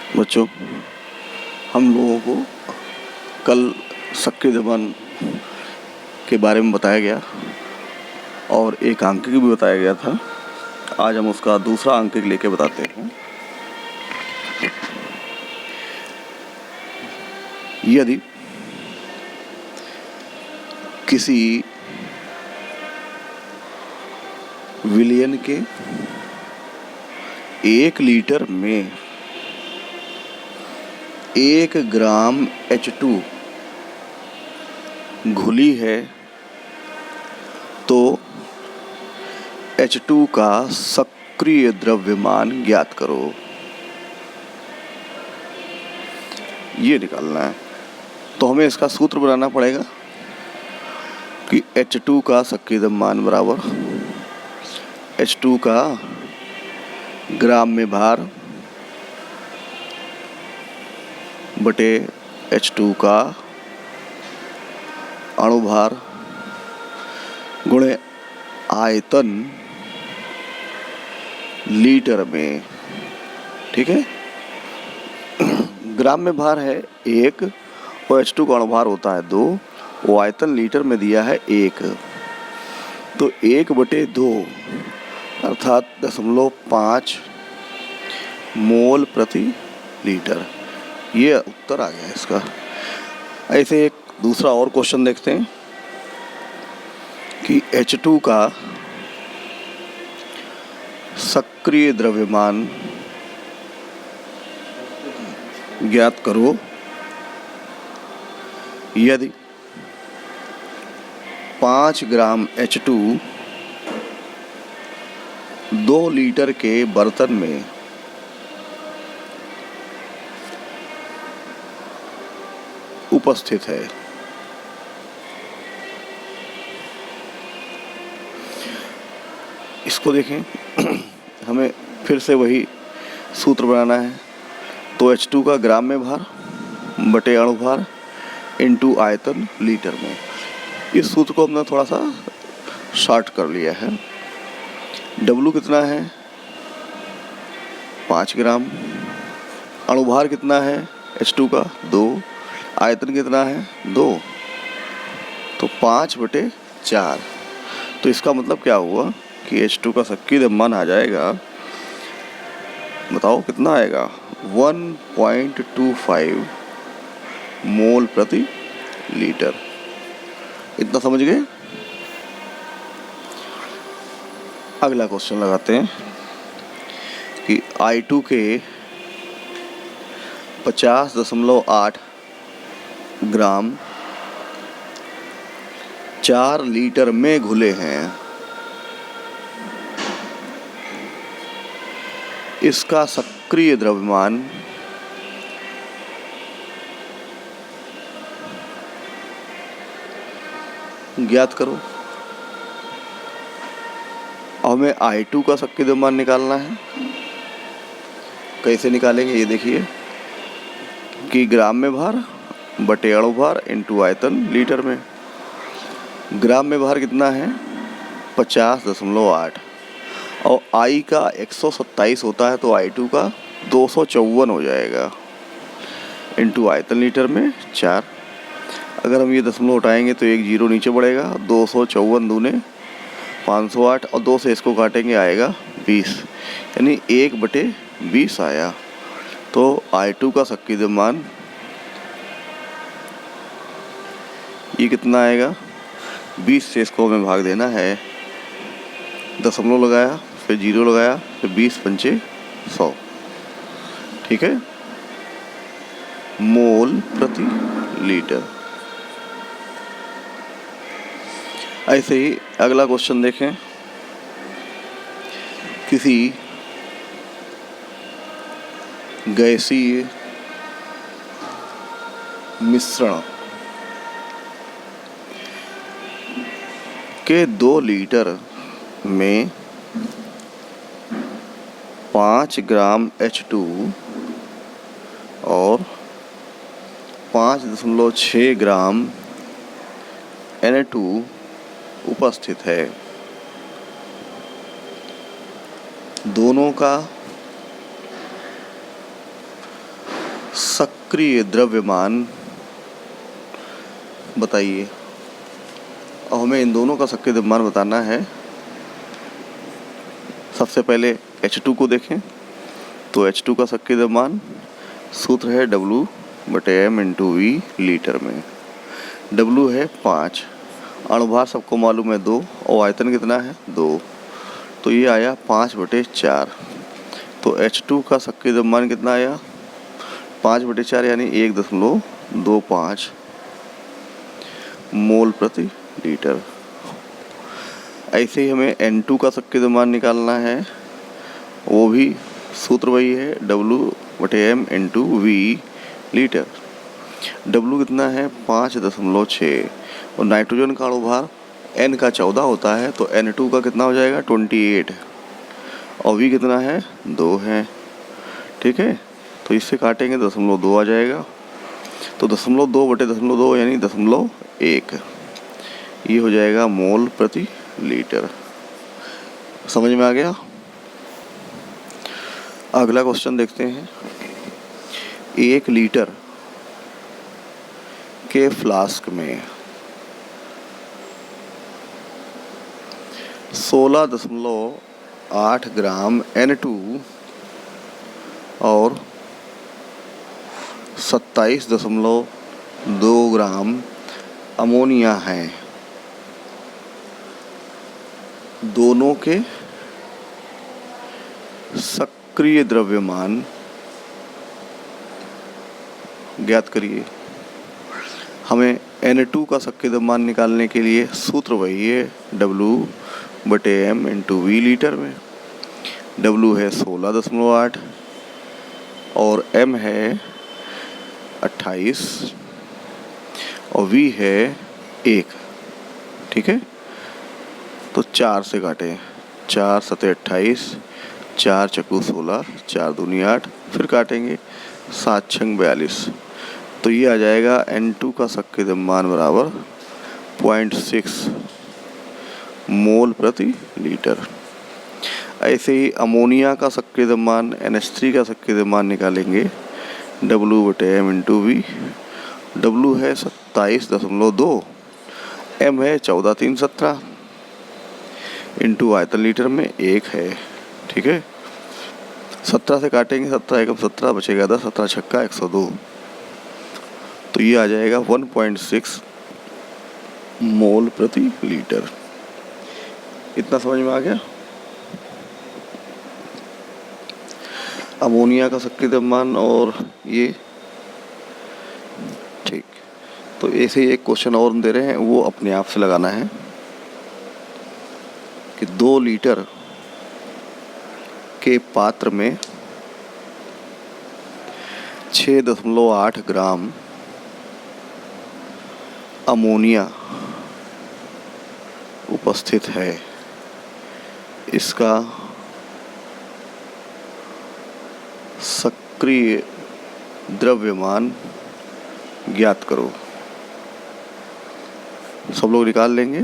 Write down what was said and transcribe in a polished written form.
बच्चों, हम लोगों को कल सक्रिय दमन के बारे में बताया गया और एक अंक भी बताया गया था। आज हम उसका दूसरा अंक लेके बताते हैं। यदि किसी विलयन के 1 लीटर में 1 ग्राम H2 घुली है तो H2 का सक्रिय द्रव्यमान ज्ञात करो। ये निकालना है तो हमें इसका सूत्र बनाना पड़ेगा कि H2 का सक्रिय द्रव्यमान बराबर H2 का ग्राम में भार बटे H2 का अणुभार गुणे आयतन लीटर में। ठीक है, ग्राम में भार है 1 और H2 का अणुभार होता है 2, वो आयतन लीटर में दिया है 1, तो 1/2 अर्थात 0.5 मोल प्रति लीटर। ये उत्तर आ गया इसका। ऐसे एक दूसरा और क्वेश्चन देखते हैं कि H2 का सक्रिय द्रव्यमान ज्ञात करो यदि 5 ग्राम H2 2 लीटर के बर्तन में उपस्थित है। इसको देखें, हमें फिर से वही सूत्र बनाना है तो H2 का ग्राम में भार बटे अणुभार इनटू आयतन लीटर में। इस सूत्र को हमने थोड़ा सा शॉर्ट कर लिया है। W कितना है 5 ग्राम, अणुभार कितना है H2 का 2, आयतन कितना है 2, तो 5/4। तो इसका मतलब क्या हुआ कि H2 का सक्रिय द्रव्यमान आ जाएगा, बताओ कितना आएगा 1.25 मोल प्रति लीटर। इतना समझ गए। अगला क्वेश्चन लगाते हैं कि I2 के 50.8 ग्राम 4 लीटर में घुले हैं। इसका सक्रिय द्रव्यमान ज्ञात करो। हमें I2 का सक्रिय द्रव्यमान निकालना है। कैसे निकालेंगे ये देखिए कि ग्राम में भार बटे अणुभार इनटू आयतन लीटर में। ग्राम में भार कितना है 50.8 और I का 127 होता है तो I2 का 254 हो जाएगा इनटू आयतन लीटर में 4। अगर हम ये दशमलव उठाएंगे तो एक जीरो नीचे बढ़ेगा, 254 दूने 508 और 2 से इसको काटेंगे आएगा 20, यानी 1/20 आया। तो I2 का सक्रिय द्रव्यमान ये कितना आएगा 20 से इसको हमें भाग देना है, दशमलव लगाया फिर जीरो लगाया फिर 20×5 100। ठीक है, मोल प्रति लीटर। ऐसे ही अगला क्वेश्चन देखें, किसी गैसीय मिश्रण के 2 लीटर में 5 ग्राम H2 और 5.6 ग्राम Na2 उपस्थित है। दोनों का सक्रिय द्रव्यमान बताइए। अब हमें इन दोनों का सक्रिय द्रव्यमान बताना है। सबसे पहले H2 को देखें तो H2 का सक्रिय द्रव्यमान सूत्र है W/m × V लीटर में। W है 5, अणुभार सबको मालूम है 2 और आयतन कितना है 2, तो ये आया 5/4। तो H2 का सक्रिय द्रव्यमान कितना आया 5/4 यानी 1.25 मोल प्रति लीटर। ऐसे ही हमें N2 का सक्रिय द्रव्यमान निकालना है, वो भी सूत्र वही है W/m × V लीटर। W कितना है 5.6 और नाइट्रोजन का अणुभार N का 14 होता है, तो N2 का कितना हो जाएगा 28 और V कितना है 2 है। ठीक है, तो इससे काटेंगे 0.2 आ जाएगा, तो 0.2/0.2 यानी 0.1, ये हो जाएगा मोल प्रति लीटर। समझ में आ गया। अगला क्वेश्चन देखते हैं। 1 लीटर के फ्लास्क में 16.8 ग्राम N2 और 27.2 ग्राम अमोनिया हैं। दोनों के सक्रिय द्रव्यमान ज्ञात करिए। हमें N2 का सक्रिय द्रव्यमान निकालने के लिए सूत्र वही है W/m × V लीटर में। W है 16.8 और M है 28 और V है 1। ठीक है, तो 4 से काटें, 4 × 7 = 28, 4 × 2 = 16, 4 × 2 = 8, फिर काटेंगे 7 × 6 = 42, तो ये आ जाएगा N2 का सक्रिय द्रव्यमान बराबर 0.6 मोल प्रति लीटर। ऐसे ही अमोनिया का सक्रिय द्रव्यमान NH3 का सक्रिय द्रव्यमान निकालेंगे W/m × V। W है 27.2, M है 14,317 इंटू आयतन लीटर में 1 है। ठीक है, 17 से काटेंगे, 17 एकम 17 बचेगा 10, 17 छक्का 102, तो ये आ जाएगा 1.6 मोल प्रति लीटर। इतना समझ में आ गया। अमोनिया का सक्रिय द्रव्यमान और ये ठीक। तो ऐसे ही एक क्वेश्चन और दे रहे हैं, वो अपने आप से लगाना है कि 2 लीटर के पात्र में 6.8 ग्राम अमोनिया उपस्थित है। इसका सक्रिय द्रव्यमान ज्ञात करो। सब लोग निकाल लेंगे।